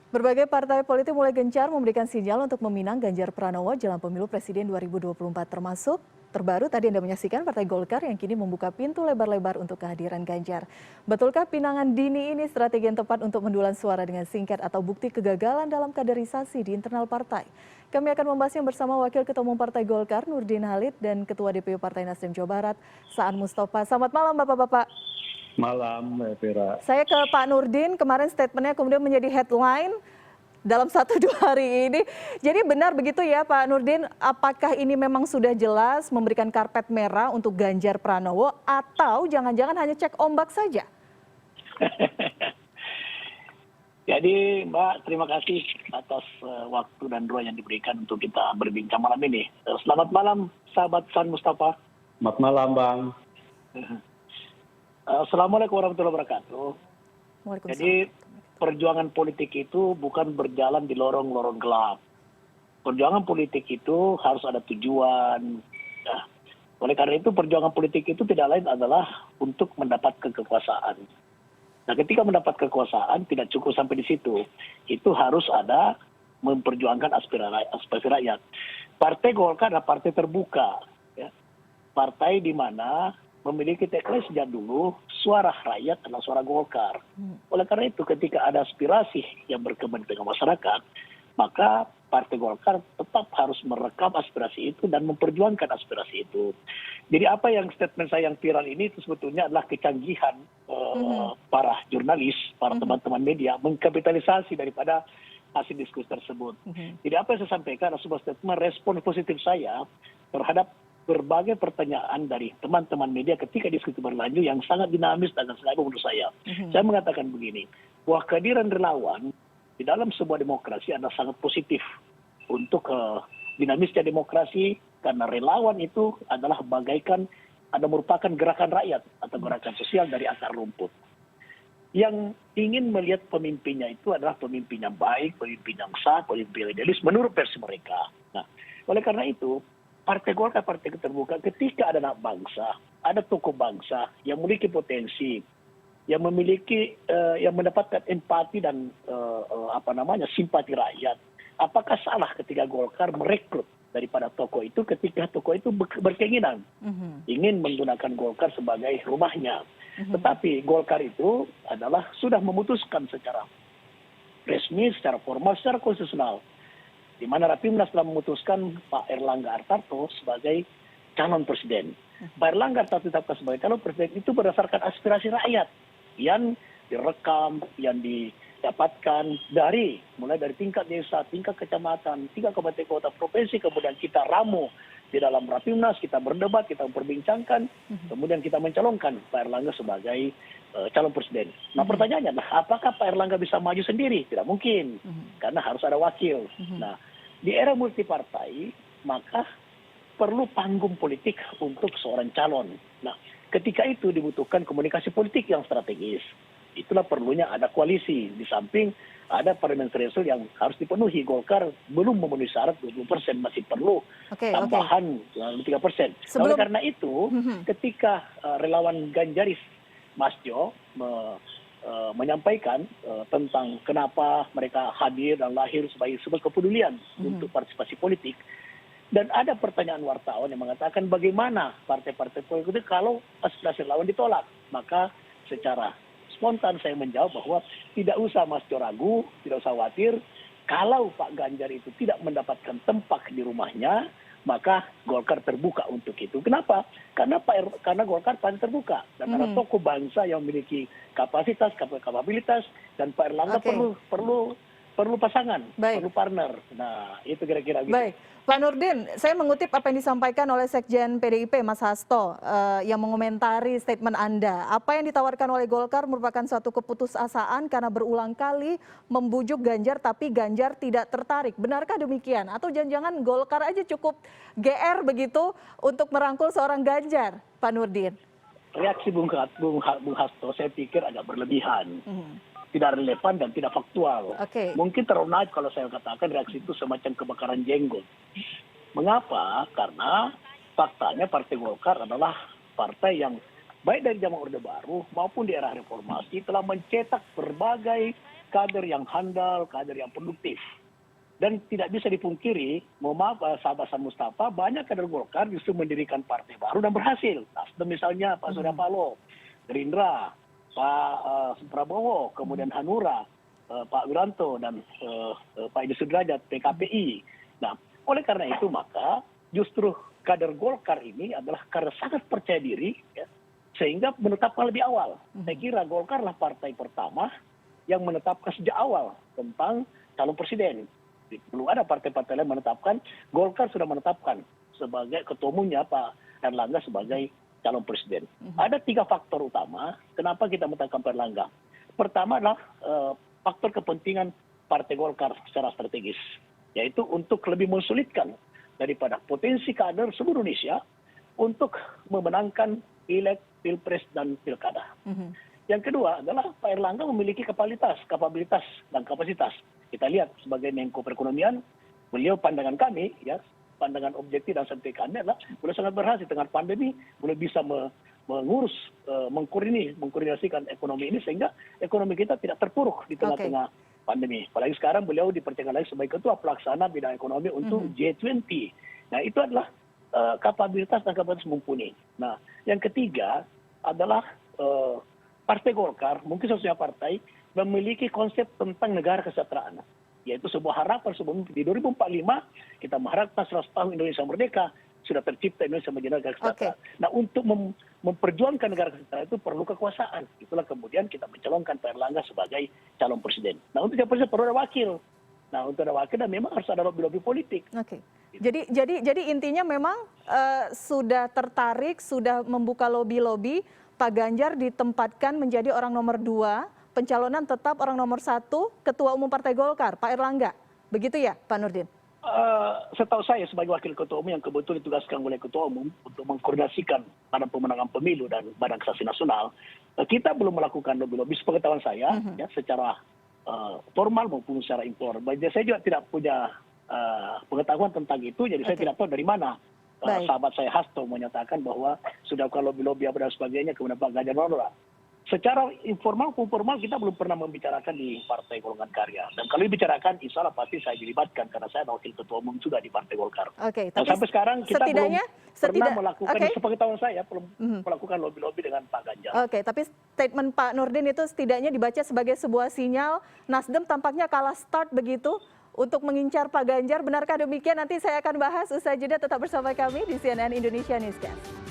Berbagai partai politik mulai gencar memberikan sinyal untuk meminang Ganjar Pranowo jelang pemilu presiden 2024 termasuk terbaru tadi Anda menyaksikan Partai Golkar yang kini membuka pintu lebar-lebar untuk kehadiran Ganjar. Betulkah pinangan dini ini strategi yang tepat untuk mendulang suara dengan singkat atau bukti kegagalan dalam kaderisasi di internal partai? Kami akan membahasnya bersama Wakil Ketua Umum Partai Golkar Nurdin Halid dan Ketua DPU Partai Nasdem Jawa Barat Saan Mustafa. Selamat malam Bapak-Bapak. Malam, Mbak Vera. Saya ke Pak Nurdin, kemarin statementnya kemudian menjadi headline dalam 1-2 hari ini. Jadi benar begitu ya Pak Nurdin, apakah ini memang sudah jelas memberikan karpet merah untuk Ganjar Pranowo atau jangan-jangan hanya cek ombak saja? Jadi Mbak, terima kasih atas waktu dan ruang yang diberikan untuk kita berbincang malam ini. Selamat malam, sahabat San Mustafa. Selamat malam, Bang. Assalamualaikum warahmatullahi wabarakatuh. Waalaikumsalam. Jadi perjuangan politik itu bukan berjalan di lorong-lorong gelap. Perjuangan politik itu harus ada tujuan. Nah, oleh karena itu perjuangan politik itu tidak lain adalah untuk mendapatkan kekuasaan. Nah, ketika mendapat kekuasaan tidak cukup sampai di situ. Itu harus ada memperjuangkan aspirasi rakyat. Partai Golkar adalah partai terbuka. Ya. Partai di mana memiliki tagline sejak dulu, suara rakyat adalah suara Golkar. Oleh karena itu ketika ada aspirasi yang berkembang di tengah masyarakat, maka Partai Golkar tetap harus merekam aspirasi itu dan memperjuangkan aspirasi itu. Jadi apa yang statement saya yang viral ini itu sebetulnya adalah kecanggihan para jurnalis, para teman-teman media mengkapitalisasi daripada hasil diskusi tersebut. Jadi apa yang saya sampaikan adalah sebuah statement respon positif saya terhadap berbagai pertanyaan dari teman-teman media ketika diskusi berlanjut yang sangat dinamis dan sangat menurut saya. Saya mengatakan begini, bahwa kehadiran relawan di dalam sebuah demokrasi adalah sangat positif untuk dinamisnya demokrasi karena relawan itu adalah bagaikan ada merupakan gerakan rakyat atau gerakan sosial dari akar rumput. Yang ingin melihat pemimpinnya itu adalah pemimpin yang baik, pemimpin yang sah, pemimpin idealis menurut versi mereka. Nah, oleh karena itu Partai Golkar, partai terbuka, ketika ada anak bangsa, ada tokoh bangsa yang memiliki potensi, yang memiliki, yang mendapatkan empati dan simpati rakyat. Apakah salah ketika Golkar merekrut daripada tokoh itu ketika tokoh itu berkeinginan ingin menggunakan Golkar sebagai rumahnya. Tetapi Golkar itu adalah sudah memutuskan secara resmi, secara formal, secara konstitusional di mana Rapimnas telah memutuskan Pak Erlangga Hartarto sebagai calon presiden. Pak Erlangga Hartarto ditetapkan sebagai calon presiden itu berdasarkan aspirasi rakyat yang direkam, yang didapatkan mulai dari tingkat desa, tingkat kecamatan, tingkat kabupaten kota, provinsi, kemudian kita ramu di dalam Rapimnas, kita berdebat, kita memperbincangkan, kemudian kita mencalonkan Pak Erlangga sebagai calon presiden. Nah pertanyaannya, apakah Pak Erlangga bisa maju sendiri? Tidak mungkin, karena harus ada wakil. Nah di era multipartai, maka perlu panggung politik untuk seorang calon. Nah ketika itu dibutuhkan komunikasi politik yang strategis. Itulah perlunya ada koalisi, di samping ada parliamentary threshold yang harus dipenuhi. Golkar belum memenuhi syarat 20%, masih perlu tambahan 3%. Oleh karena itu, ketika relawan Ganjaris Mas Jo menyampaikan tentang kenapa mereka hadir dan lahir sebagai sebuah kepedulian untuk partisipasi politik. Dan ada pertanyaan wartawan yang mengatakan bagaimana partai-partai politik kalau aspirasi relawan ditolak. Maka secara spontan saya menjawab bahwa tidak usah Mas Jo ragu, tidak usah khawatir. Kalau Pak Ganjar itu tidak mendapatkan tempat di rumahnya, maka Golkar terbuka untuk itu. Kenapa? Karena Golkar paling terbuka. Dan ada tokoh bangsa yang memiliki kapasitas, kapabilitas, dan Pak Erlangga perlu pasangan, perlu partner. Nah, itu kira-kira gitu. Baik, Pak Nurdin, saya mengutip apa yang disampaikan oleh Sekjen PDIP Mas Hasto yang mengomentari statement Anda. Apa yang ditawarkan oleh Golkar merupakan suatu keputusasaan karena berulang kali membujuk Ganjar tapi Ganjar tidak tertarik. Benarkah demikian? Atau jangan-jangan Golkar aja cukup GR begitu untuk merangkul seorang Ganjar, Pak Nurdin? Reaksi Bung Hasto saya pikir agak berlebihan. Tidak relevan dan tidak faktual. Mungkin terlalu naif kalau saya katakan reaksi itu semacam kebakaran jenggot. Mengapa? Karena faktanya Partai Golkar adalah partai yang baik dari zaman Orde Baru maupun di era reformasi telah mencetak berbagai kader yang handal, kader yang produktif. Dan tidak bisa dipungkiri, mohon maaf sahabat Hasan Mustafa, banyak kader Golkar justru mendirikan partai baru dan berhasil. Nasdem misalnya Pak Surya Paloh, Gerindra, Pak Prabowo, kemudian Hanura, Pak Wiranto, dan Pak Edi Sudrajat, PKPI. Nah, oleh karena itu maka justru kader Golkar ini adalah kader sangat percaya diri, ya, sehingga menetapkan lebih awal. Saya kira Golkar lah partai pertama yang menetapkan sejak awal tentang calon presiden. Belum ada partai-partai lain menetapkan, Golkar sudah menetapkan sebagai ketua umumnya Pak Erlangga sebagai calon presiden. Ada 3 faktor utama kenapa kita menetapkan Pak Erlangga. Pertama adalah faktor kepentingan Partai Golkar secara strategis, yaitu untuk lebih mensulitkan daripada potensi kader seluruh Indonesia untuk memenangkan pileg, pilpres, dan pilkada. Yang kedua adalah Pak Erlangga memiliki kapabilitas dan kapasitas. Kita lihat sebagai Menko Perekonomian, beliau pandangan kami, ya, pandangan objektif dan santai kami adalah beliau sangat berhasil dengan pandemi, beliau bisa mengurus, mengkoordinasikan ekonomi ini sehingga ekonomi kita tidak terpuruk di tengah-tengah pandemi. Apalagi sekarang beliau dipercaya lagi sebagai ketua pelaksana bidang ekonomi untuk G20. Nah, itu adalah kapabilitas dan kapasitas mumpuni. Nah, yang ketiga adalah Partai Golkar, mungkin satunya partai, memiliki konsep tentang negara kesejahteraan. Yaitu sebuah harapan sebelum di 2045 kita mengharapkan 100 tahun Indonesia merdeka, sudah tercipta Indonesia menjadi negara kesejahteraan. Nah, untuk memperjuangkan negara kesejahteraan itu perlu kekuasaan. Itulah kemudian kita mencalonkan Pak Erlangga sebagai calon presiden. Nah, untuk calon presiden perlu ada wakil. Nah, untuk ada wakil dan memang harus ada lobby-lobby politik. Oke. Jadi intinya memang sudah tertarik, sudah membuka lobby-lobby, Pak Ganjar ditempatkan menjadi orang nomor 2, pencalonan tetap orang nomor 1, Ketua Umum Partai Golkar, Pak Erlangga. Begitu ya, Pak Nurdin? Setahu saya sebagai wakil ketua umum yang kebetulan ditugaskan oleh ketua umum untuk mengkoordinasikan pada pemenangan pemilu dan Badan Legislasi Nasional, kita belum melakukan lobby-lobby sepengetahuan saya, ya, secara formal maupun secara informal. Jadi saya juga tidak punya pengetahuan tentang itu, jadi saya tidak tahu dari mana sahabat saya Hasto menyatakan bahwa sudah kalau lobby dan sebagainya kemudian Pak Ganjar menolak. Secara informal maupun formal kita belum pernah membicarakan di Partai Golongan Karya. Dan kalau dibicarakan, insya Allah pasti saya dilibatkan karena saya wakil ketua umum juga di Partai Golkar. Oke, nah, tapi sampai sekarang kita belum pernah melakukan, okay, sepengetahuan saya belum melakukan lobby-lobby dengan Pak Ganjar. Oke, tapi statement Pak Nurdin itu setidaknya dibaca sebagai sebuah sinyal Nasdem tampaknya kalah start begitu untuk mengincar Pak Ganjar. Benarkah demikian? Nanti saya akan bahas usai jeda, tetap bersama kami di CNN Indonesia Newscast.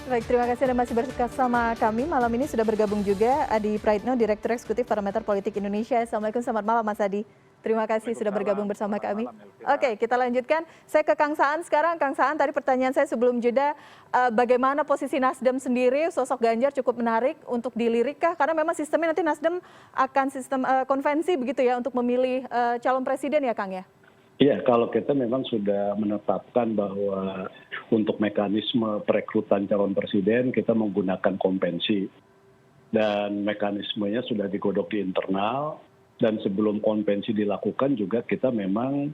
Baik, terima kasih Anda masih bersama kami. Malam ini sudah bergabung juga Adi Praitno, Direktur Eksekutif Parameter Politik Indonesia. Assalamualaikum, selamat malam Mas Adi. Terima kasih sudah bergabung bersama kami. Oke, kita lanjutkan. Saya ke Kang Saan sekarang. Kang Saan, tadi pertanyaan saya sebelum jeda, bagaimana posisi Nasdem sendiri, sosok Ganjar cukup menarik untuk dilirik kah? Karena memang sistemnya nanti Nasdem akan sistem konvensi begitu ya untuk memilih calon presiden ya Kang ya? Iya, kalau kita memang sudah menetapkan bahwa untuk mekanisme perekrutan calon presiden kita menggunakan konvensi. Dan mekanismenya sudah digodok di internal. Dan sebelum konvensi dilakukan juga kita memang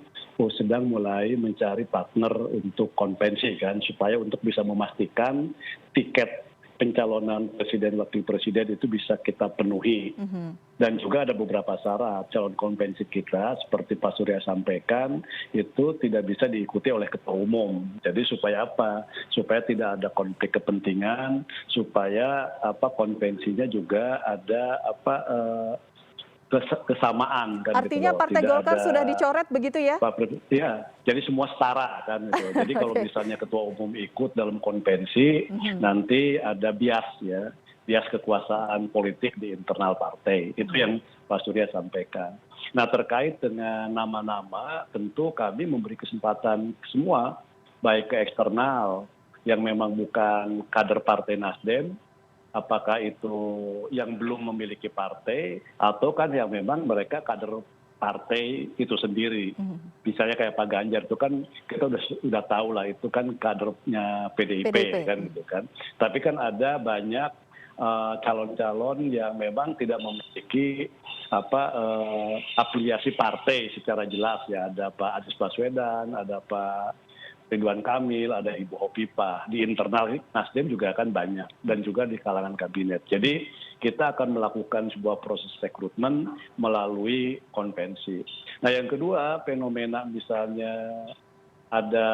sedang mulai mencari partner untuk konvensi kan. Supaya untuk bisa memastikan tiket pencalonan presiden wakil presiden itu bisa kita penuhi. Dan juga ada beberapa syarat calon konvensi kita seperti Pak Surya sampaikan itu tidak bisa diikuti oleh ketua umum. Jadi supaya apa? Supaya tidak ada konflik kepentingan, supaya konvensinya juga ada kesamaan kan. Artinya gitu Partai Golkar sudah dicoret begitu ya? Ya, jadi semua setara kan gitu. Jadi kalau misalnya ketua umum ikut dalam konvensi, nanti ada bias ya, bias kekuasaan politik di internal partai. Itu yang Pak Surya sampaikan. Nah, terkait dengan nama-nama, tentu kami memberi kesempatan semua, baik ke eksternal yang memang bukan kader Partai Nasdem, apakah itu yang belum memiliki partai atau kan yang memang mereka kader partai itu sendiri. Misalnya kayak Pak Ganjar itu kan kita udah tahu lah itu kan kadernya PDIP kan gitu kan. Tapi kan ada banyak calon-calon yang memang tidak memiliki afiliasi partai secara jelas ya. Ada Pak Anies Baswedan, ada Pak Ridwan Kamil, ada Ibu Hovifah. Di internal Nasdem juga akan banyak dan juga di kalangan kabinet. Jadi kita akan melakukan sebuah proses rekrutmen melalui konvensi. Nah yang kedua, fenomena misalnya ada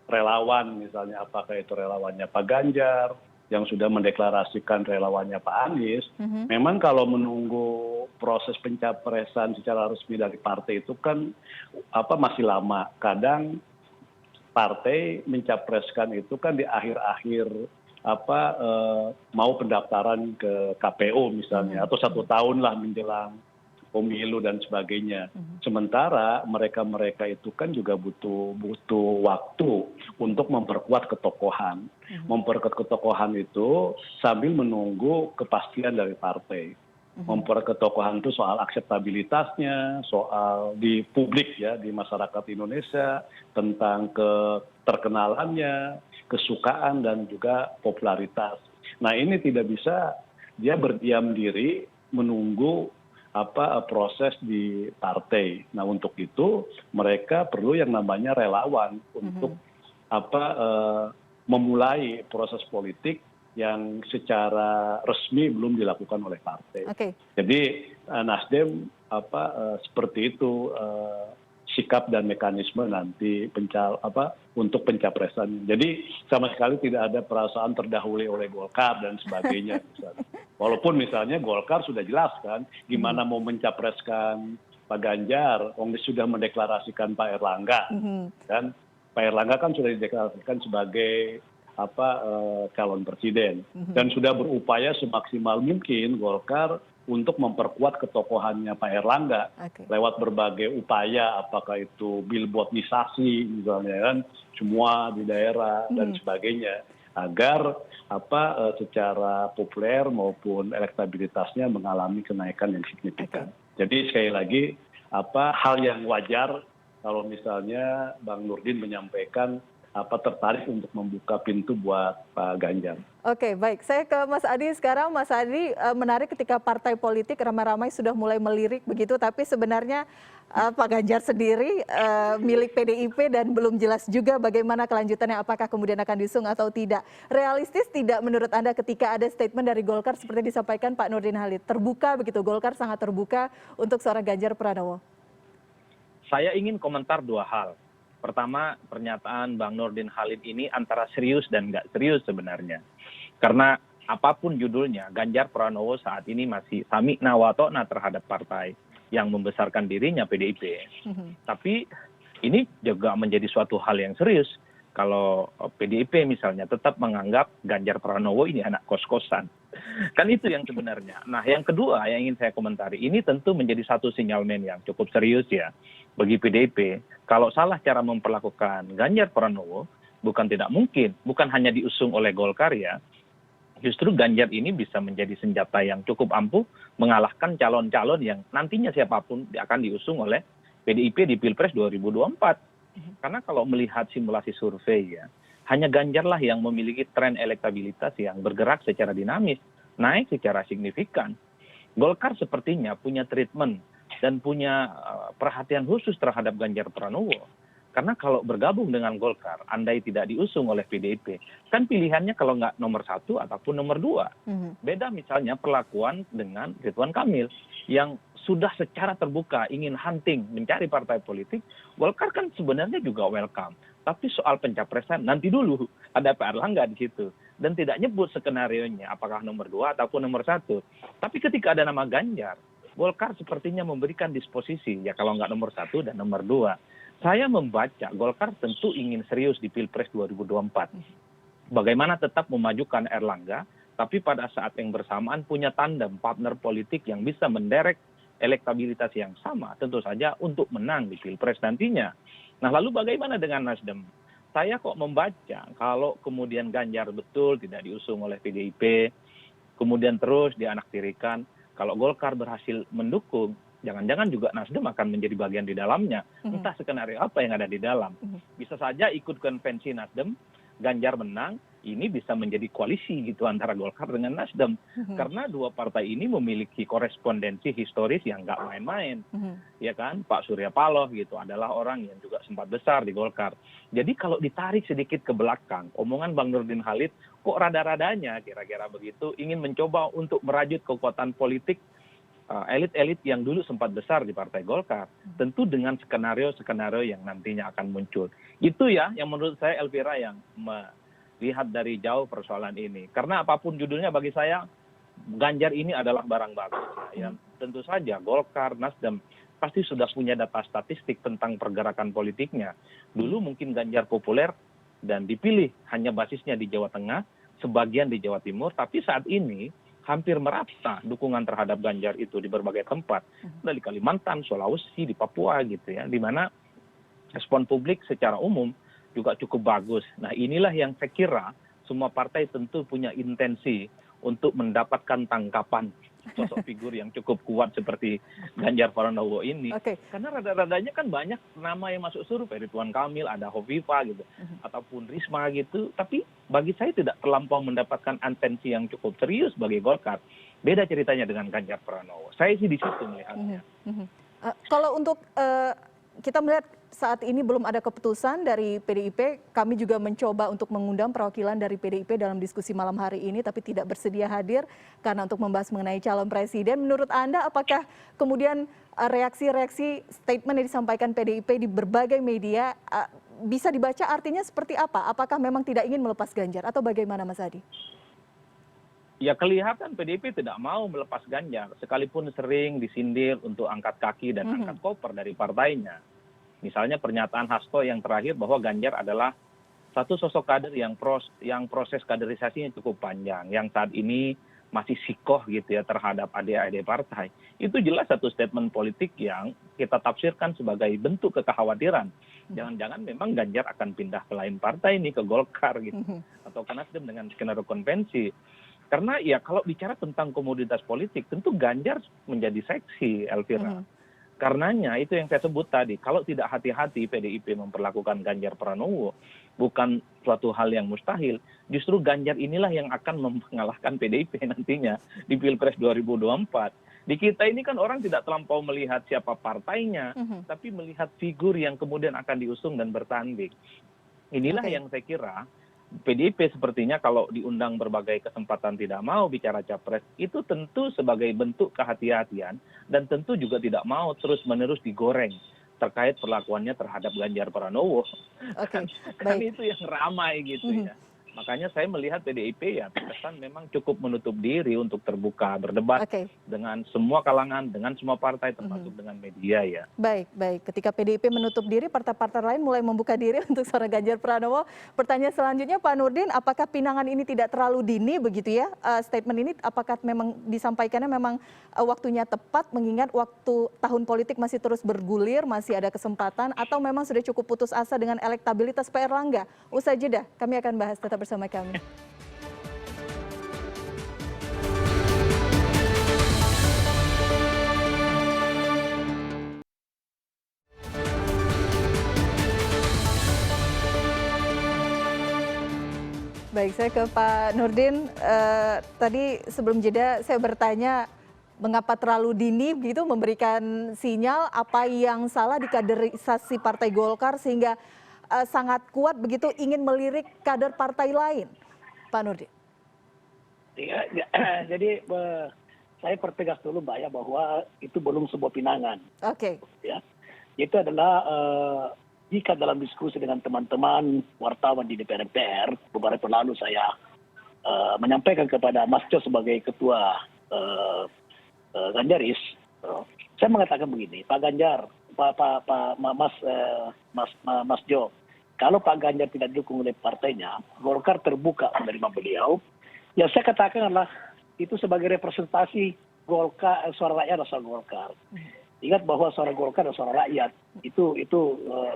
relawan, misalnya apakah itu relawannya Pak Ganjar yang sudah mendeklarasikan relawannya Pak Anies. Memang kalau menunggu proses pencapresan secara resmi dari partai itu kan masih lama. Kadang partai mencapreskan itu kan di akhir-akhir mau pendaftaran ke KPU misalnya, atau 1 tahun lah menjelang pemilu dan sebagainya. Sementara mereka itu kan juga butuh waktu untuk memperkuat ketokohan. Memperkuat ketokohan itu sambil menunggu kepastian dari partai. Memperkuat ketokohan itu soal akseptabilitasnya, soal di publik ya, di masyarakat Indonesia, tentang keterkenalannya, kesukaan dan juga popularitas. Nah ini tidak bisa dia berdiam diri menunggu proses di partai. Nah untuk itu mereka perlu yang namanya relawan untuk memulai proses politik yang secara resmi belum dilakukan oleh partai. Jadi Nasdem seperti itu sikap dan mekanisme nanti untuk pencapresan. Jadi sama sekali tidak ada perasaan terdahului oleh Golkar dan sebagainya. Walaupun misalnya Golkar sudah jelaskan gimana mau mencapreskan Pak Ganjar, sudah mendeklarasikan Pak Erlangga, kan Pak Erlangga kan sudah dideklarasikan sebagai calon presiden dan sudah berupaya semaksimal mungkin Golkar untuk memperkuat ketokohannya Pak Erlangga lewat berbagai upaya, apakah itu billboardisasi misalnya kan, semua di daerah dan sebagainya, agar secara populer maupun elektabilitasnya mengalami kenaikan yang signifikan. Jadi sekali lagi hal yang wajar kalau misalnya Bang Nurdin menyampaikan tertarik untuk membuka pintu buat Pak Ganjar. Oke, baik. Saya ke Mas Adi sekarang. Mas Adi, menarik ketika partai politik ramai-ramai sudah mulai melirik begitu, tapi sebenarnya Pak Ganjar sendiri milik PDIP dan belum jelas juga bagaimana kelanjutannya, apakah kemudian akan diusung atau tidak. Realistis tidak menurut Anda ketika ada statement dari Golkar seperti disampaikan Pak Nurdin Halid? Terbuka begitu, Golkar sangat terbuka untuk seorang Ganjar Pranowo. Saya ingin komentar 2 hal. Pertama, pernyataan Bang Nurdin Halid ini antara serius dan nggak serius sebenarnya. Karena apapun judulnya, Ganjar Pranowo saat ini masih sami'na wa ta'na terhadap partai yang membesarkan dirinya PDIP. Tapi ini juga menjadi suatu hal yang serius. Kalau PDIP misalnya tetap menganggap Ganjar Pranowo ini anak kos-kosan. Kan itu yang sebenarnya. Nah yang kedua yang ingin saya komentari, ini tentu menjadi satu sinyalmen yang cukup serius ya bagi PDIP. Kalau salah cara memperlakukan Ganjar Pranowo, bukan tidak mungkin, bukan hanya diusung oleh Golkar ya, justru Ganjar ini bisa menjadi senjata yang cukup ampuh mengalahkan calon-calon yang nantinya siapapun akan diusung oleh PDIP di Pilpres 2024. Karena kalau melihat simulasi survei ya, hanya Ganjarlah yang memiliki tren elektabilitas yang bergerak secara dinamis, naik secara signifikan. Golkar sepertinya punya treatment dan punya perhatian khusus terhadap Ganjar Pranowo. Karena kalau bergabung dengan Golkar, andai tidak diusung oleh PDIP, kan pilihannya kalau nggak nomor 1 ataupun nomor 2. Beda misalnya perlakuan dengan Ridwan Kamil yang sudah secara terbuka ingin hunting mencari partai politik. Golkar kan sebenarnya juga welcome. Tapi soal pencapresan nanti dulu, ada Pak Erlangga di situ. Dan tidak nyebut skenario-nya apakah nomor 2 ataupun nomor 1. Tapi ketika ada nama Ganjar, Golkar sepertinya memberikan disposisi, ya kalau nggak nomor 1 dan nomor 2. Saya membaca Golkar tentu ingin serius di Pilpres 2024. Bagaimana tetap memajukan Erlangga, tapi pada saat yang bersamaan punya tandem partner politik yang bisa menderek elektabilitas yang sama, tentu saja untuk menang di Pilpres nantinya. Nah lalu bagaimana dengan Nasdem? Saya kok membaca kalau kemudian Ganjar betul tidak diusung oleh PDIP, kemudian terus dianaktirikan, kalau Golkar berhasil mendukung, jangan-jangan juga Nasdem akan menjadi bagian di dalamnya. Entah skenario apa yang ada di dalam. Bisa saja ikut konvensi Nasdem, Ganjar menang, ini bisa menjadi koalisi gitu antara Golkar dengan Nasdem. Karena dua partai ini memiliki korespondensi historis yang nggak main-main. Ya kan, Pak Surya Paloh gitu adalah orang yang juga sempat besar di Golkar. Jadi kalau ditarik sedikit ke belakang, omongan Bang Nurdin Halid kok rada-radanya kira-kira begitu, ingin mencoba untuk merajut kekuatan politik elit-elit yang dulu sempat besar di Partai Golkar, tentu dengan skenario-skenario yang nantinya akan muncul. Itu ya yang menurut saya Elvira yang melihat dari jauh persoalan ini. Karena apapun judulnya bagi saya, Ganjar ini adalah barang bagus. Ya. Tentu saja Golkar, Nasdem pasti sudah punya data statistik tentang pergerakan politiknya. Dulu mungkin Ganjar populer dan dipilih hanya basisnya di Jawa Tengah, sebagian di Jawa Timur, tapi saat ini hampir merata dukungan terhadap Ganjar itu di berbagai tempat, dari Kalimantan, Sulawesi, di Papua gitu ya, di mana respon publik secara umum juga cukup bagus. Nah inilah yang saya kira semua partai tentu punya intensi untuk mendapatkan tangkapan sosok figur yang cukup kuat seperti Ganjar Pranowo ini. Karena rada-radanya kan banyak nama yang masuk survei, Ridwan Kamil, ada Hovifa gitu, ataupun Risma gitu. Tapi bagi saya tidak terlampau mendapatkan atensi yang cukup serius bagi Golkar. Beda ceritanya dengan Ganjar Pranowo. Saya sih di situ melihatnya. Kalau untuk kita melihat saat ini belum ada keputusan dari PDIP, kami juga mencoba untuk mengundang perwakilan dari PDIP dalam diskusi malam hari ini, tapi tidak bersedia hadir karena untuk membahas mengenai calon presiden. Menurut Anda, apakah kemudian reaksi-reaksi statement yang disampaikan PDIP di berbagai media bisa dibaca artinya seperti apa? Apakah memang tidak ingin melepas Ganjar atau bagaimana, Mas Adi? Ya kelihatan PDIP tidak mau melepas Ganjar, sekalipun sering disindir untuk angkat kaki dan angkat koper dari partainya. Misalnya pernyataan Hasto yang terakhir bahwa Ganjar adalah satu sosok kader yang proses kaderisasinya cukup panjang, yang saat ini masih sikoh gitu ya terhadap adik-adik partai. Itu jelas satu statement politik yang kita tafsirkan sebagai bentuk kekhawatiran. Jangan-jangan memang Ganjar akan pindah ke lain partai ini, ke Golkar gitu, atau ke Nasdem dengan skenario konvensi. Karena ya kalau bicara tentang komoditas politik, tentu Ganjar menjadi seksi, Elvira. Karenanya itu yang saya sebut tadi, kalau tidak hati-hati PDIP memperlakukan Ganjar Pranowo, bukan suatu hal yang mustahil, justru Ganjar inilah yang akan mengalahkan PDIP nantinya di Pilpres 2024. Di kita ini kan orang tidak terlampau melihat siapa partainya, tapi melihat figur yang kemudian akan diusung dan bertanding. Inilah yang saya kira PDIP sepertinya kalau diundang berbagai kesempatan tidak mau bicara capres, itu tentu sebagai bentuk kehati-hatian dan tentu juga tidak mau terus-menerus digoreng terkait perlakuannya terhadap Ganjar Pranowo. Kan itu yang ramai gitu ya. Makanya saya melihat PDIP ya terkesan memang cukup menutup diri untuk terbuka berdebat dengan semua kalangan, dengan semua partai termasuk dengan media ya. Baik. Ketika PDIP menutup diri, partai-partai lain mulai membuka diri untuk seorang Ganjar Pranowo. Pertanyaan selanjutnya Pak Nurdin, apakah pinangan ini tidak terlalu dini begitu ya? Statement ini apakah memang disampaikannya memang waktunya tepat mengingat waktu tahun politik masih terus bergulir, masih ada kesempatan atau memang sudah cukup putus asa dengan elektabilitas Pak Erlangga? Usai jeda, kami akan bahas, tetap bersama kami. Baik, saya ke Pak Nurdin. Tadi sebelum jeda saya bertanya mengapa terlalu dini begitu memberikan sinyal, apa yang salah di kaderisasi Partai Golkar sehingga sangat kuat begitu ingin melirik kader partai lain, Pak Nurdin? Ya, jadi saya pertegas dulu Mbak ya bahwa itu belum sebuah pinangan. Ya, itu adalah jika dalam diskusi dengan teman-teman wartawan di DPR beberapa lalu saya menyampaikan kepada Mas Jo sebagai ketua Ganjaris, saya mengatakan begini, Pak Ganjar, Mas Jo, kalau Pak Ganjar tidak didukung oleh partainya, Golkar terbuka menerima beliau. Ya saya katakan adalah itu sebagai representasi Golkar, suara rakyat asal Golkar. Ingat bahwa suara Golkar adalah suara rakyat. Itu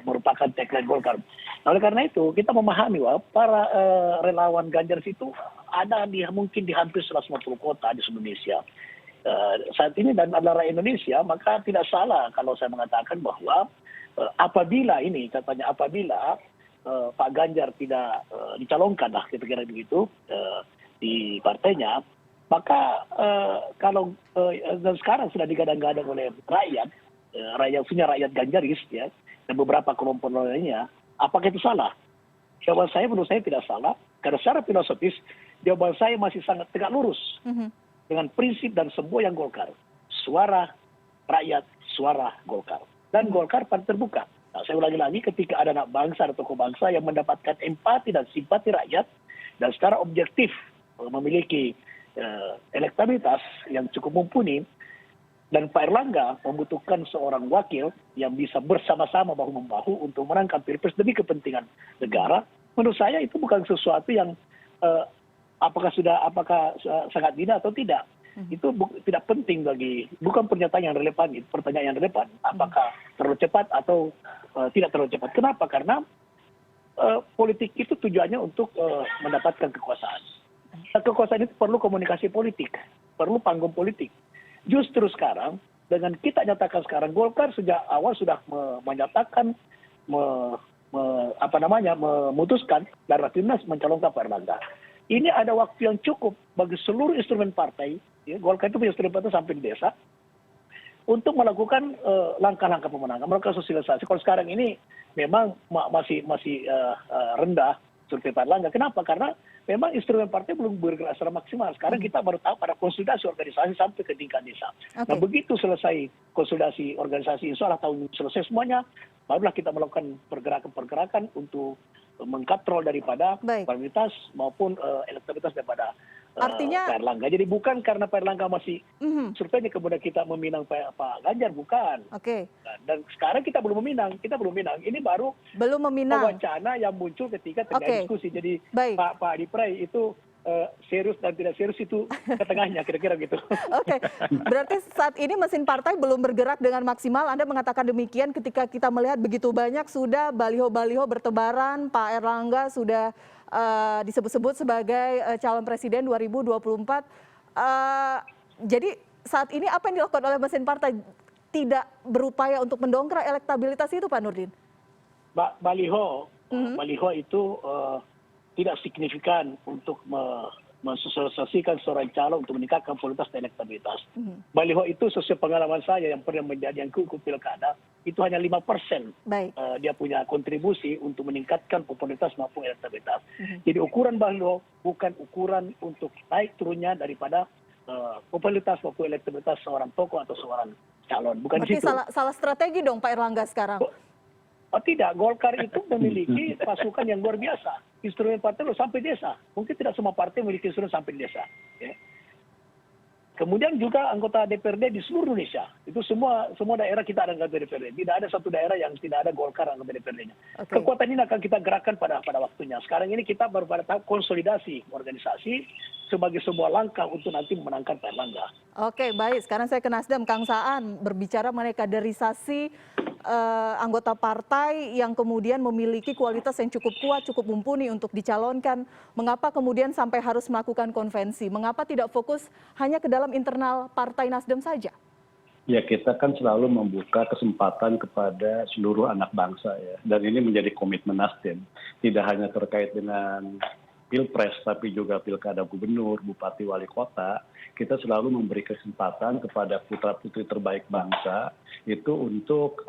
merupakan tagline Golkar. Oleh karena itu kita memahami bahwa para relawan Ganjar itu ada mungkin di hampir 150 kota di Indonesia. Saat ini dan adalah rakyat Indonesia, maka tidak salah kalau saya mengatakan bahwa apabila Pak Ganjar tidak dicalonkan lah kira-kira begitu di partainya, maka kalau dan sekarang sudah digadang-gadang oleh rakyat, rakyat Ganjaris ya, dan beberapa kelompok lainnya, apakah itu salah? Jawaban saya menurut saya tidak salah, karena secara filosofis jawaban saya masih sangat tegak lurus dengan prinsip dan semboyan yang Golkar. Suara rakyat, suara Golkar. Dan Golkar paling terbuka. Nah, saya ulangi lagi, ketika ada anak bangsa atau tokoh bangsa yang mendapatkan empati dan simpati rakyat, dan secara objektif memiliki elektabilitas yang cukup mumpuni, dan Pak Erlangga membutuhkan seorang wakil yang bisa bersama-sama bahu-membahu untuk menangkan Pilpres demi kepentingan negara, menurut saya itu bukan sesuatu yang apakah sangat dini atau tidak. Itu tidak penting bukan pernyataan yang relevan, itu pertanyaan yang relevan. Apakah terlalu cepat atau tidak terlalu cepat. Kenapa? Karena politik itu tujuannya untuk mendapatkan kekuasaan. Kekuasaan itu perlu komunikasi politik, perlu panggung politik. Justru sekarang, dengan kita nyatakan sekarang, Golkar sejak awal sudah menyatakan, memutuskan dan Rapimnas mencalonkan Pak Erlangga. Ini ada waktu yang cukup bagi seluruh instrumen partai, ya, Golkar itu punya instrumen partai sampai di desa, untuk melakukan langkah-langkah pemenangan, melakukan sosialisasi. Kalau sekarang ini memang masih rendah survei Pak Erlangga. Kenapa? Karena memang instrumen partai belum bergerak secara maksimal. Sekarang kita baru tahu pada konsolidasi organisasi sampai ke tingkat desa. Nah, begitu selesai konsolidasi organisasi, insya Allah tahun ini selesai semuanya, barulah kita melakukan pergerakan-pergerakan untuk mengkatrol daripada kualitas maupun elektabilitas daripada Artinya, Pak Erlangga. Jadi bukan karena Pak Erlangga masih surveinya kemudian kita meminang Pak Ganjar, bukan. Dan sekarang kita belum meminang. Ini baru wacana yang muncul ketika terjadi diskusi. Jadi Pak Adi Pray itu serius dan tidak serius itu ke tengahnya, kira-kira gitu. Berarti saat ini mesin partai belum bergerak dengan maksimal. Anda mengatakan demikian ketika kita melihat begitu banyak sudah baliho-baliho bertebaran, Pak Erlangga sudah disebut-sebut sebagai calon presiden 2024. Jadi saat ini apa yang dilakukan oleh mesin partai? Tidak berupaya untuk mendongkrak elektabilitas itu, Pak Nurdin? Baliho itu tidak signifikan untuk mensosialisasikan seorang calon untuk meningkatkan kualitas dan elektabilitas. Baliho itu sesuai pengalaman saya yang pernah menjadi yang ikut pilkada, itu hanya 5% dia punya kontribusi untuk meningkatkan popularitas maupun elektabilitas. Jadi ukuran baliho bukan ukuran untuk naik turunnya daripada popularitas maupun elektabilitas seorang tokoh atau seorang calon. Bukan berarti situ. Salah strategi dong Pak Erlangga sekarang. Tidak, Golkar itu memiliki pasukan yang luar biasa. Instrumen partai lo sampai desa. Mungkin tidak semua partai memiliki instrumen sampai desa. Ya. Kemudian juga anggota DPRD di seluruh Indonesia. Itu semua daerah kita ada anggota DPRD. Tidak ada satu daerah yang tidak ada Golkar anggota DPRD-nya. Kekuatan ini akan kita gerakkan pada waktunya. Sekarang ini kita baru pada tahap konsolidasi organisasi sebagai sebuah langkah untuk nanti memenangkan Pak Erlangga. Oke, baik. Sekarang saya ke Nasdem, Kang Saan, berbicara mengenai kaderisasi anggota partai yang kemudian memiliki kualitas yang cukup kuat, cukup mumpuni untuk dicalonkan. Mengapa kemudian sampai harus melakukan konvensi? Mengapa tidak fokus hanya ke dalam internal partai Nasdem saja? Ya, kita kan selalu membuka kesempatan kepada seluruh anak bangsa ya. Dan ini menjadi komitmen Nasdem. Tidak hanya terkait dengan Pilpres, tapi juga pilkada gubernur, bupati, wali kota, kita selalu memberi kesempatan kepada putra-putri terbaik bangsa itu untuk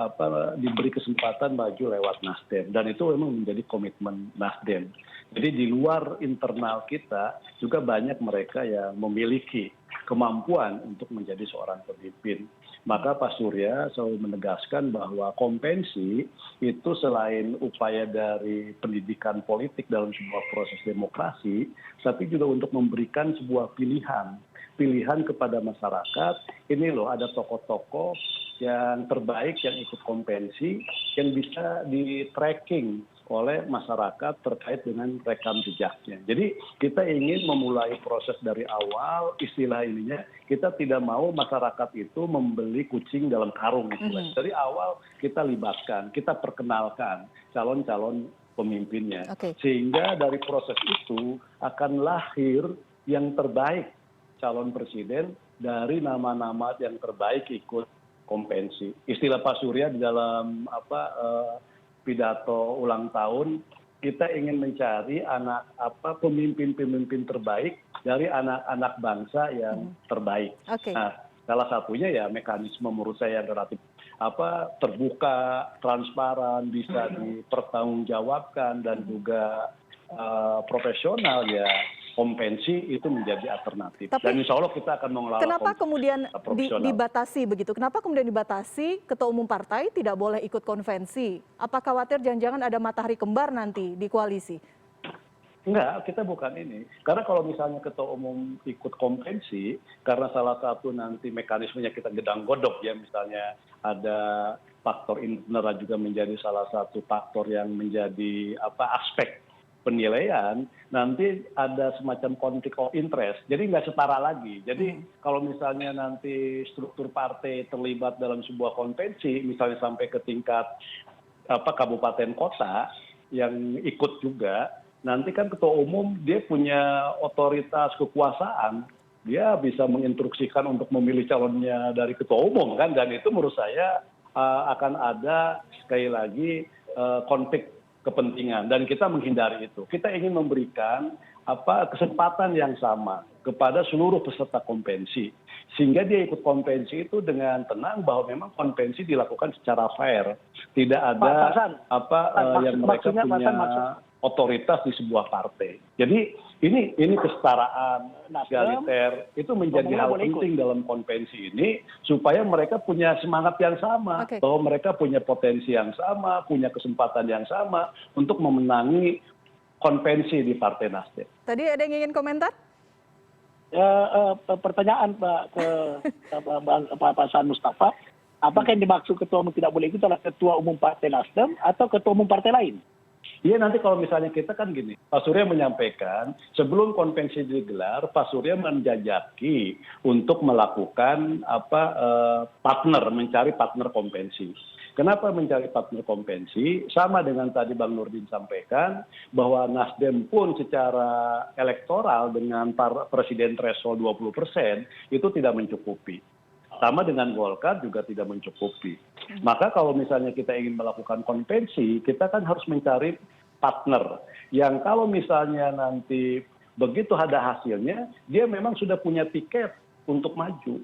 diberi kesempatan maju lewat Nasdem. Dan itu memang menjadi komitmen Nasdem. Jadi di luar internal kita juga banyak mereka yang memiliki kemampuan untuk menjadi seorang pemimpin. Maka Pak Surya selalu menegaskan bahwa kompensi itu selain upaya dari pendidikan politik dalam sebuah proses demokrasi, tapi juga untuk memberikan sebuah pilihan kepada masyarakat. Ini loh ada tokoh-tokoh yang terbaik yang ikut kompensi yang bisa di-tracking oleh masyarakat terkait dengan rekam jejaknya. Jadi kita ingin memulai proses dari awal, istilah ininya, kita tidak mau masyarakat itu membeli kucing dalam karung. Dari awal kita libatkan, kita perkenalkan calon-calon pemimpinnya. Sehingga dari proses itu akan lahir yang terbaik calon presiden dari nama-nama yang terbaik ikut kompensi. Istilah Pak Surya di dalam pidato ulang tahun kita ingin mencari pemimpin-pemimpin terbaik dari anak-anak bangsa yang terbaik. Oke. Nah, salah satunya ya mekanisme menurut saya yang relatif terbuka, transparan, bisa dipertanggungjawabkan dan juga profesional ya. Kompensi itu menjadi alternatif. Dan insya Allah kita akan mengelola Kenapa kemudian profesional. dibatasi begitu? Kenapa kemudian dibatasi ketua umum partai tidak boleh ikut konvensi? Apa khawatir jangan-jangan ada matahari kembar nanti di koalisi? Enggak, kita bukan ini. Karena kalau misalnya ketua umum ikut konvensi, karena salah satu nanti mekanismenya kita gedang-godok ya, misalnya ada faktor internal juga menjadi salah satu faktor yang menjadi aspek penilaian, nanti ada semacam konflik of interest. Jadi nggak setara lagi. Jadi kalau misalnya nanti struktur partai terlibat dalam sebuah konvensi, misalnya sampai ke tingkat kabupaten kota yang ikut juga, nanti kan ketua umum dia punya otoritas kekuasaan. Dia bisa menginstruksikan untuk memilih calonnya dari ketua umum kan, dan itu menurut saya akan ada sekali lagi konflik kepentingan, dan kita menghindari itu. Kita ingin memberikan kesempatan yang sama kepada seluruh peserta konvensi, sehingga dia ikut konvensi itu dengan tenang bahwa memang konvensi dilakukan secara fair, tidak ada yang mereka punya otoritas di sebuah partai. Jadi ini kesetaraan egaliter itu menjadi hal penting dalam konvensi ini, supaya mereka punya semangat yang sama, bahwa mereka punya potensi yang sama, punya kesempatan yang sama untuk memenangi konvensi di Partai Nasdem. Tadi ada yang ingin komentar? Pertanyaan Pak Hasan Mustafa, apakah yang dimaksud ketua umum tidak boleh ikut adalah ketua umum Partai Nasdem atau ketua umum partai lain? Iya, nanti kalau misalnya kita kan gini, Pak Surya menyampaikan sebelum konvensi digelar, Pak Surya menjajaki untuk melakukan mencari partner konvensi. Kenapa mencari partner konvensi? Sama dengan tadi Bang Nurdin sampaikan, bahwa Nasdem pun secara elektoral dengan presiden threshold 20% itu tidak mencukupi. Sama dengan Golkar juga tidak mencukupi. Maka kalau misalnya kita ingin melakukan konvensi, kita kan harus mencari partner yang kalau misalnya nanti begitu ada hasilnya, dia memang sudah punya tiket untuk maju.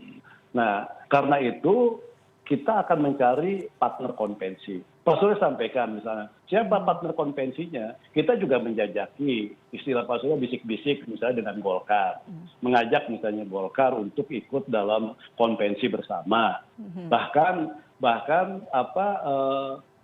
Nah, karena itu kita akan mencari partner konvensi. Pak Surya sampaikan misalnya, siapa partner konvensinya? Kita juga menjajaki, istilah Pak Surya bisik-bisik misalnya dengan Golkar. Mengajak misalnya Golkar untuk ikut dalam konvensi bersama. Bahkan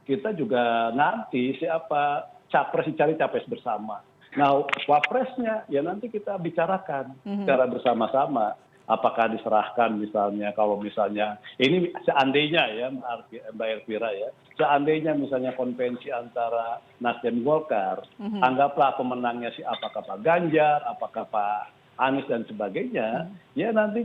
kita juga nanti siapa capres, dicari capres bersama. Nah, wapresnya ya nanti kita bicarakan secara bersama-sama. Apakah diserahkan misalnya, kalau misalnya ini seandainya ya Mbak Elvira ya, seandainya misalnya konvensi antara Nasdem Golkar, anggaplah pemenangnya apakah Pak Ganjar, apakah Pak Anies dan sebagainya, ya nanti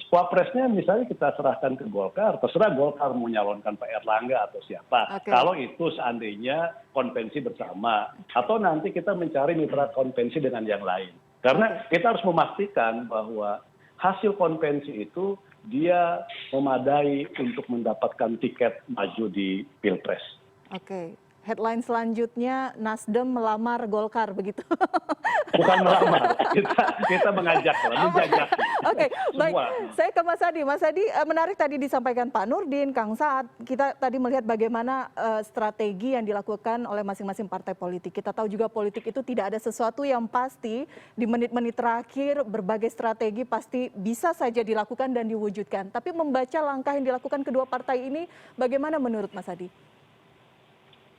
wapresnya misalnya kita serahkan ke Golkar, terserah Golkar mau nyalonkan Pak Erlangga atau siapa. Kalau itu seandainya konvensi bersama, atau nanti kita mencari mitra konvensi dengan yang lain. Karena kita harus memastikan bahwa hasil konvensi itu dia memadai untuk mendapatkan tiket maju di Pilpres. Oke. Headline selanjutnya, Nasdem melamar Golkar, begitu? Bukan melamar, kita mengajak, menjajaki. Oke, baik. Saya ke Mas Adi. Mas Adi, menarik tadi disampaikan Pak Nurdin, Kang Saad. Kita tadi melihat bagaimana strategi yang dilakukan oleh masing-masing partai politik. Kita tahu juga politik itu tidak ada sesuatu yang pasti. Di menit-menit terakhir, berbagai strategi pasti bisa saja dilakukan dan diwujudkan. Tapi membaca langkah yang dilakukan kedua partai ini, bagaimana menurut Mas Adi?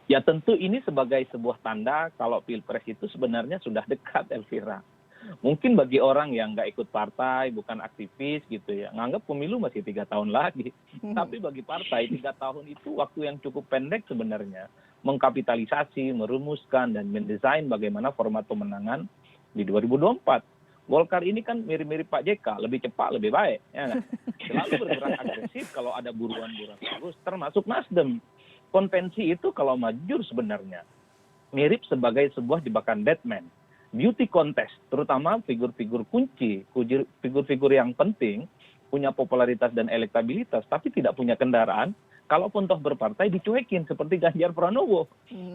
Ya tentu ini sebagai sebuah tanda kalau Pilpres itu sebenarnya sudah dekat, Elvira. Mungkin bagi orang yang nggak ikut partai, bukan aktivis gitu ya, nganggap pemilu masih 3 tahun lagi. Tapi bagi partai 3 tahun itu waktu yang cukup pendek sebenarnya. Mengkapitalisasi, merumuskan, dan mendesain bagaimana format pemenangan di 2024. Golkar ini kan mirip-mirip Pak JK, lebih cepat, lebih baik. Ya kan? Selalu bergerak agresif kalau ada buruan-buruan bagus, termasuk Nasdem. Konvensi itu kalau maju sebenarnya mirip sebagai sebuah jebakan Batman. Beauty contest, terutama figur-figur kunci, figur-figur yang penting, punya popularitas dan elektabilitas, tapi tidak punya kendaraan, kalaupun toh berpartai dicuekin seperti Ganjar Pranowo.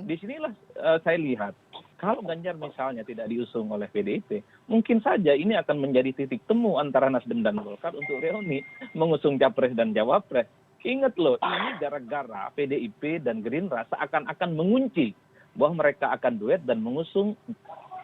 Disinilah saya lihat Kalau Ganjar misalnya tidak diusung oleh PDIP, mungkin saja ini akan menjadi titik temu antara Nasdem dan Golkar untuk reuni mengusung capres dan cawapres. Ingat loh, ini gara-gara PDIP dan Gerindra seakan-akan mengunci bahwa mereka akan duet dan mengusung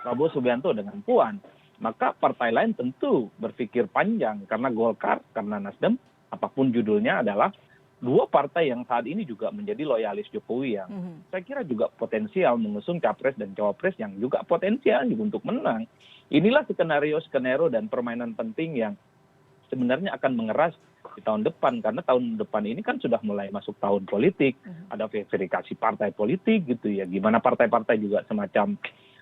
Prabowo Subianto dengan Puan. Maka partai lain tentu berpikir panjang karena Golkar, karena Nasdem, apapun judulnya adalah dua partai yang saat ini juga menjadi loyalis Jokowi yang saya kira juga potensial mengusung capres dan cawapres yang juga potensial juga untuk menang. Inilah skenario dan permainan penting yang sebenarnya akan mengeras di tahun depan, karena tahun depan ini kan sudah mulai masuk tahun politik, ada verifikasi partai politik gitu ya, gimana partai-partai juga semacam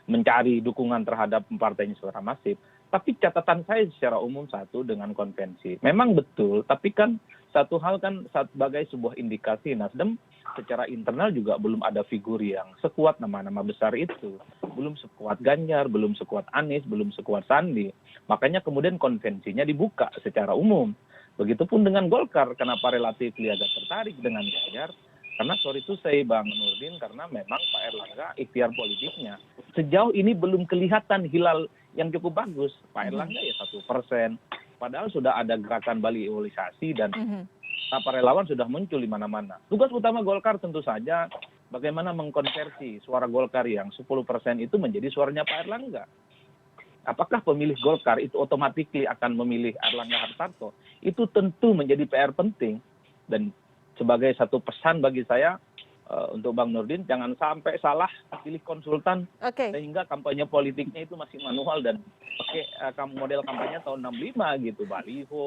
mencari dukungan terhadap partainya secara masif. Tapi catatan saya secara umum satu dengan konvensi. Memang betul, tapi kan satu hal kan sebagai sebuah indikasi Nasdem secara internal juga belum ada figur yang sekuat nama-nama besar itu. Belum sekuat Ganjar, belum sekuat Anies, belum sekuat Sandi. Makanya kemudian konvensinya dibuka secara umum. Begitupun dengan Golkar, kenapa relatif agak tertarik dengan Ganjar? Karena sorry to say Bang Nurdin, karena memang Pak Erlangga ikhtiar politiknya sejauh ini belum kelihatan hilal yang cukup bagus. Pak Erlangga ya 1%, padahal sudah ada gerakan balioisasi dan para relawan sudah muncul di mana-mana. Tugas utama Golkar tentu saja bagaimana mengkonversi suara Golkar yang 10% itu menjadi suaranya Pak Erlangga. Apakah pemilih Golkar itu otomatis akan memilih Erlangga Hartarto? Itu tentu menjadi PR penting. Dan sebagai satu pesan bagi saya untuk Bang Nurdin, jangan sampai salah pilih konsultan sehingga kampanye politiknya itu masih manual dan pakai model kampanye tahun 65 gitu, baliho,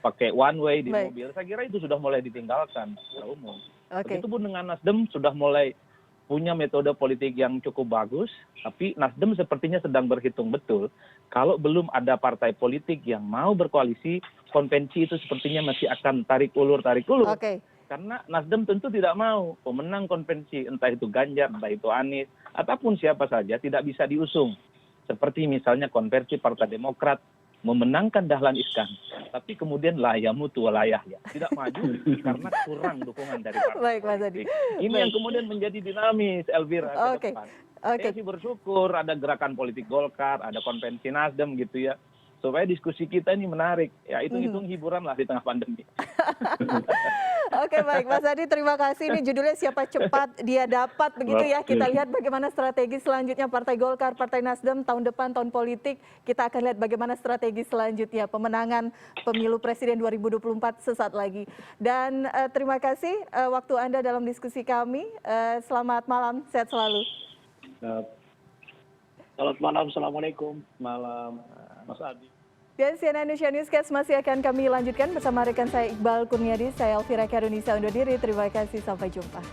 pakai one way di mobil. Saya kira itu sudah mulai ditinggalkan secara umum. Begitupun dengan Nasdem sudah mulai punya metode politik yang cukup bagus, tapi Nasdem sepertinya sedang berhitung betul. Kalau belum ada partai politik yang mau berkoalisi, konvensi itu sepertinya masih akan tarik ulur. Karena Nasdem tentu tidak mau pemenang konvensi, entah itu Ganjar, entah itu Anies, ataupun siapa saja tidak bisa diusung. Seperti misalnya konversi Partai Demokrat memenangkan Dahlan Iskan, tapi kemudian layamutu walayah ya, tidak maju karena kurang dukungan dari partai politik. Ini yang kemudian menjadi dinamis, Elvira, ke depan. Saya sih bersyukur ada gerakan politik Golkar, ada konvensi Nasdem gitu ya, supaya diskusi kita ini menarik. Ya hitung-hitung hiburan lah di tengah pandemi. Oke, baik Mas Adi, terima kasih. Ini judulnya siapa cepat dia dapat begitu ya. Kita lihat bagaimana strategi selanjutnya Partai Golkar, Partai Nasdem tahun depan, tahun politik. Kita akan lihat bagaimana strategi selanjutnya pemenangan pemilu presiden 2024 sesaat lagi. Dan terima kasih waktu Anda dalam diskusi kami. Selamat malam, sehat selalu. Selamat malam, assalamualaikum. Malam, Mas Adi. Dan CNN Indonesia Newscast masih akan kami lanjutkan bersama rekan saya Iqbal Kurniadi. Saya Elvira Karunisa undur diri. Terima kasih, sampai jumpa.